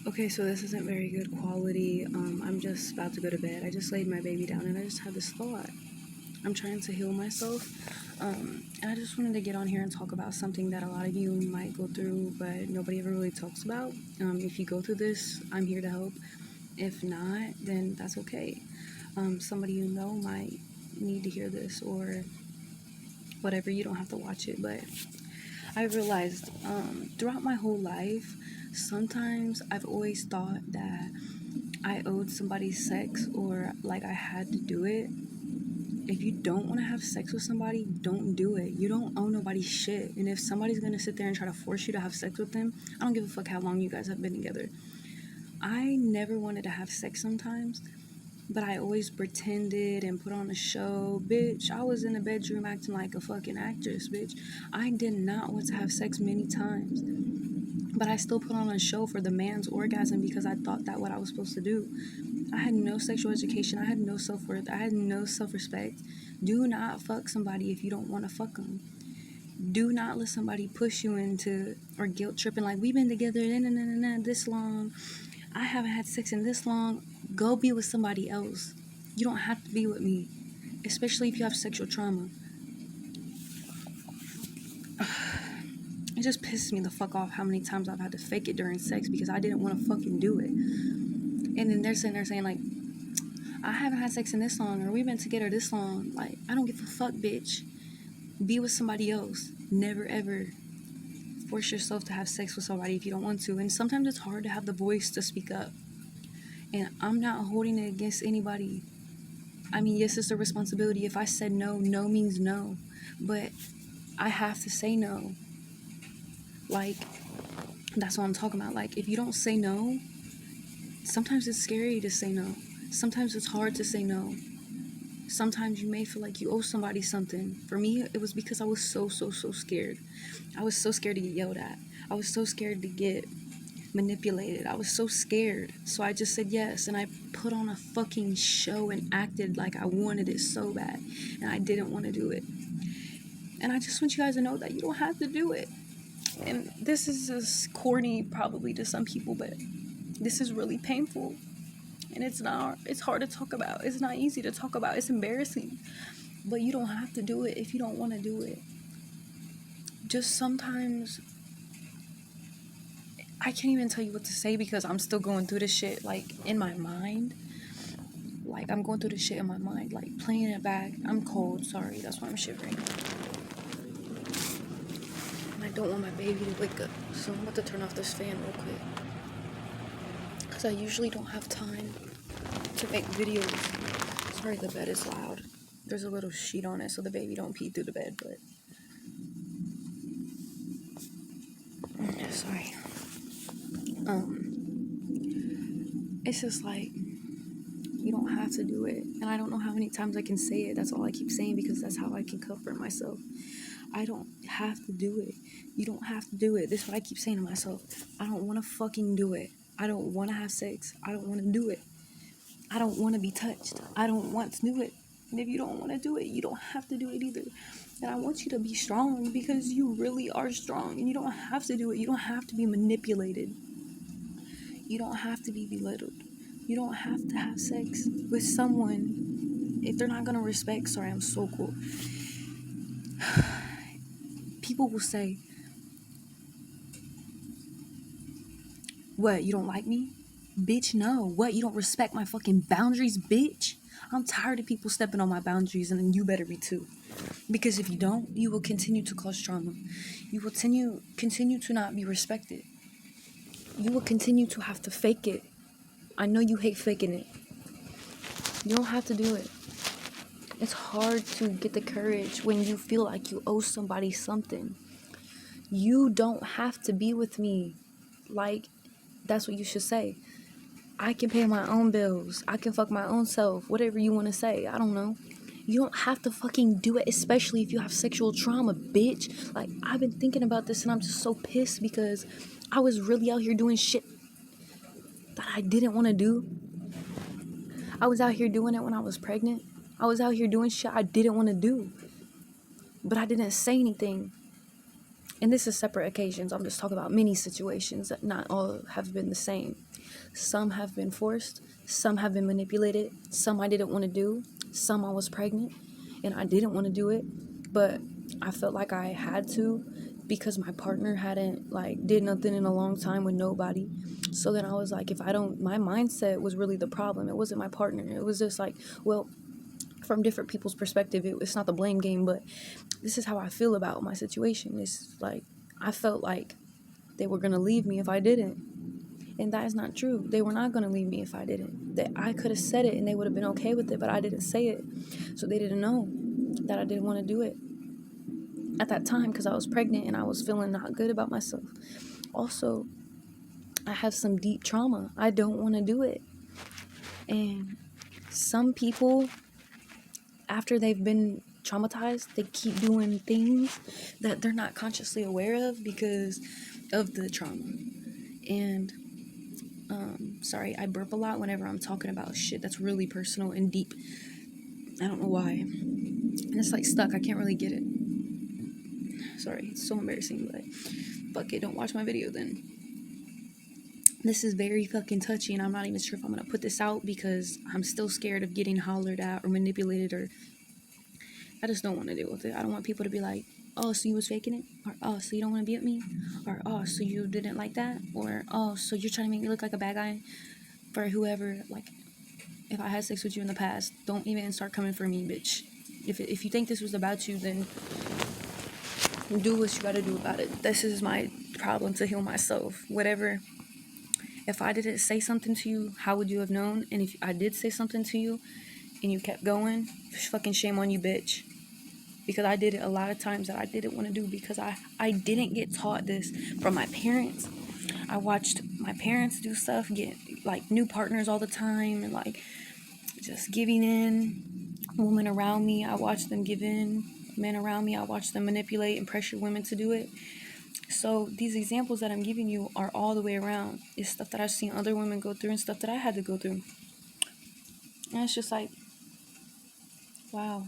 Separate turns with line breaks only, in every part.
Okay, so this isn't very good quality. I'm just about to go to bed. I just laid my baby down and I just had this thought. I'm trying to heal myself. And I just wanted to get on here and talk about something that a lot of you might go through, but nobody ever really talks about. If you go through this, I'm here to help. If not, then that's okay. Somebody you know might need to hear this or whatever. You don't have to watch it, but I realized throughout my whole life, sometimes I've always thought that I owed somebody sex or like I had to do it. If you don't want to have sex with somebody, don't do it. You don't owe nobody shit. And if somebody's gonna sit there and try to force you to have sex with them, I don't give a fuck how long you guys have been together. I never wanted to have sex sometimes, but I always pretended and put on a show. Bitch, I was in the bedroom acting like a fucking actress, bitch. I did not want to have sex many times, but I still put on a show for the man's orgasm because I thought that what I was supposed to do. I had no sexual education. I had no self-worth. I had no self-respect. Do not fuck somebody if you don't want to fuck them. Do not let somebody push you into or guilt tripping like we've been together this long. I haven't had sex in this long. Go be with somebody else. You don't have to be with me, especially if you have sexual trauma. It just pisses me the fuck off how many times I've had to fake it during sex because I didn't want to fucking do it. And then they're sitting there saying like, I haven't had sex in this long, or we've been together this long. Like, I don't give a fuck, bitch. Be with somebody else. Never ever force yourself to have sex with somebody if you don't want to. And sometimes it's hard to have the voice to speak up. And I'm not holding it against anybody. I mean, yes, it's a responsibility. If I said no, no means no. But I have to say no. Like, that's what I'm talking about. Like, if you don't say no, sometimes it's scary to say no. Sometimes it's hard to say no. Sometimes you may feel like you owe somebody something. For me, it was because I was so scared. I was so scared to get yelled at. I was so scared to get manipulated. I was so scared. So I just said yes, and I put on a fucking show and acted like I wanted it so bad, and I didn't want to do it. And I just want you guys to know that you don't have to do it. And this is just corny probably to some people, but this is really painful. And it's hard to talk about. It's not easy to talk about. It's embarrassing. But you don't have to do it if you don't want to do it. Just sometimes, I can't even tell you what to say because I'm still going through this shit, like, in my mind. Like, I'm going through this shit in my mind, like, playing it back. I'm cold, sorry, that's why I'm shivering. And I don't want my baby to wake up, so I'm about to turn off this fan real quick. Because I usually don't have time to make videos. Sorry, the bed is loud. There's a little sheet on it so the baby don't pee through the bed, but... Sorry. It's just like, you don't have to do it. And I don't know how many times I can say it. That's all I keep saying because that's how I can comfort myself. I don't have to do it. You don't have to do it. This is what I keep saying to myself. I don't want to fucking do it. I don't want to have sex. I don't want to do it. I don't want to be touched. I don't want to do it. And if you don't want to do it, you don't have to do it either. And I want you to be strong because you really are strong. And you don't have to do it. You don't have to be manipulated. You don't have to be belittled. You don't have to have sex with someone if they're not going to respect. Sorry, I'm so cool. People will say, what, you don't like me? Bitch, no. What, you don't respect my fucking boundaries, bitch? I'm tired of people stepping on my boundaries, and then you better be too. Because if you don't, you will continue to cause trauma. You will continue to not be respected. You will continue to have to fake it. I know you hate faking it. You don't have to do it. It's hard to get the courage when you feel like you owe somebody something. You don't have to be with me. Like, that's what you should say. I can pay my own bills. I can fuck my own self. Whatever you want to say. I don't know. You don't have to fucking do it, especially if you have sexual trauma, bitch. Like, I've been thinking about this and I'm just so pissed because I was really out here doing shit that I didn't want to do. I was out here doing it when I was pregnant. I was out here doing shit I didn't want to do. But I didn't say anything. And this is separate occasions. I'm just talking about many situations that not all have been the same. Some have been forced, some have been manipulated, some I didn't want to do, some I was pregnant and I didn't want to do it, but I felt like I had to because my partner hadn't like did nothing in a long time with nobody. So then I was like, if I don't, my mindset was really the problem. It wasn't my partner. It was just like, well, from different people's perspective, it's not the blame game, but this is how I feel about my situation. It's like I felt like they were gonna leave me if I didn't, and that is not true. They were not gonna leave me if I didn't. That I could have said it and they would have been okay with it, but I didn't say it, so they didn't know that I didn't want to do it at that time because I was pregnant and I was feeling not good about myself. Also, I have some deep trauma. I don't want to do it, and some people, after they've been traumatized, they keep doing things that they're not consciously aware of because of the trauma. And sorry, I burp a lot whenever I'm talking about shit that's really personal and deep. I don't know why. And it's like stuck. I can't really get it. Sorry, it's so embarrassing, but fuck it, don't watch my video then. This is very fucking touchy, and I'm not even sure if I'm gonna put this out because I'm still scared of getting hollered at or manipulated, or I just don't want to deal with it. I don't want people to be like, oh, so you was faking it? Or, oh, so you don't want to be with me? Or, oh, so you didn't like that? Or, oh, so you're trying to make me look like a bad guy for whoever. Like, if I had sex with you in the past, don't even start coming for me, bitch. If you think this was about you, then do what you gotta do about it. This is my problem to heal myself. Whatever. If I didn't say something to you, how would you have known? And if I did say something to you and you kept going, fucking shame on you, bitch. Because I did it a lot of times that I didn't want to do because I didn't get taught this from my parents. I watched my parents do stuff, get like new partners all the time and like just giving in. Women around me, I watched them give in. Men around me, I watched them manipulate and pressure women to do it. So these examples that I'm giving you are all the way around. It's stuff that I've seen other women go through and stuff that I had to go through. And it's just like, wow.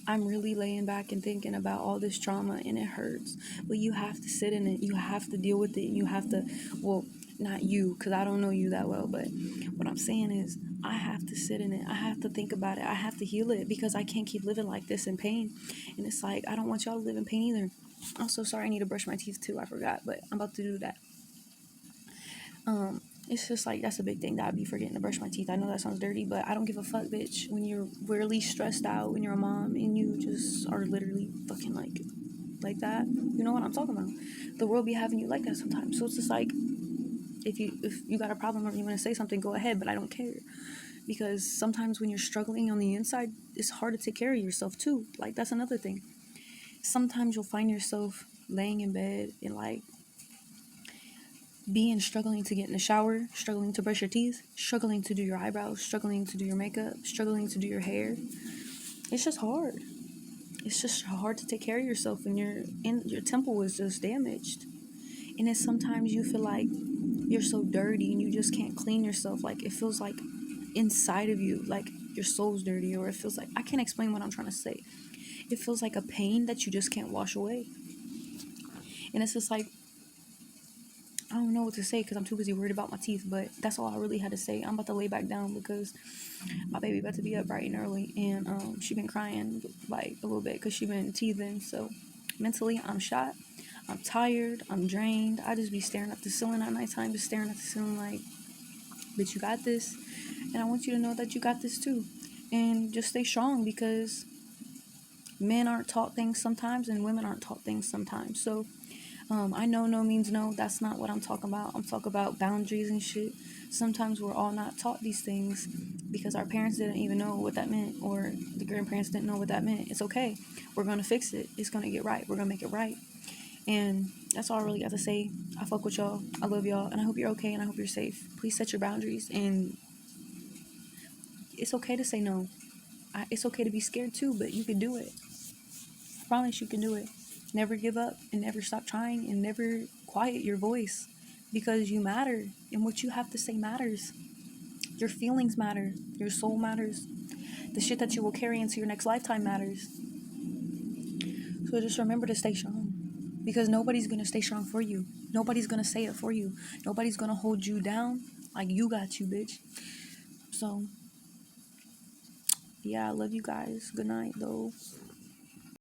I'm really laying back and thinking about all this trauma and it hurts. But you have to sit in it. You have to deal with it. And you have to, well, not you, because I don't know you that well. But what I'm saying is I have to sit in it. I have to think about it. I have to heal it because I can't keep living like this in pain. And it's like, I don't want y'all to live in pain either. I'm so sorry. I need to brush my teeth too. I forgot, but I'm about to do that. It's just like, that's a big thing that I'd be forgetting to brush my teeth. I know that sounds dirty, but I don't give a fuck, bitch. When you're really stressed out, when you're a mom and you just are literally fucking like that, you know what I'm talking about. The world be having you like that sometimes. So it's just like, if you got a problem or you want to say something, go ahead, but I don't care. Because sometimes when you're struggling on the inside, it's hard to take care of yourself too. Like, that's another thing. Sometimes you'll find yourself laying in bed and like struggling to get in the shower, struggling to brush your teeth, struggling to do your eyebrows, struggling to do your makeup, struggling to do your hair. It's just hard. It's just hard to take care of yourself when your temple is just damaged. And then sometimes you feel like you're so dirty and you just can't clean yourself. Like, it feels like inside of you, like your soul's dirty, or it feels like, I can't explain what I'm trying to say. It feels like a pain that you just can't wash away. And it's just like, I don't know what to say because I'm too busy worried about my teeth, but that's all I really had to say. I'm about to lay back down because my baby about to be up bright and early, and she been crying like a little bit because she been teething. So mentally, I'm shot. I'm tired. I'm drained. I just be staring at the ceiling at nighttime, just staring at the ceiling like, bitch, you got this. And I want you to know that you got this too. And just stay strong because men aren't taught things sometimes and women aren't taught things sometimes. So I know no means no. That's not what I'm talking about. I'm talking about boundaries and shit. Sometimes we're all not taught these things because our parents didn't even know what that meant, or the grandparents didn't know what that meant. It's okay. We're going to fix it. It's going to get right. We're going to make it right. And that's all I really got to say. I fuck with y'all. I love y'all. And I hope you're okay and I hope you're safe. Please set your boundaries. And it's okay to say no. It's okay to be scared too, but you can do it. I promise you can do it. Never give up and never stop trying and never quiet your voice because you matter and what you have to say matters. Your feelings matter. Your soul matters. The shit that you will carry into your next lifetime matters. So just remember to stay strong. because nobody's gonna stay strong for you. Nobody's gonna say it for you. Nobody's gonna hold you down like you got you, bitch. So, yeah, I love you guys. Good night, though.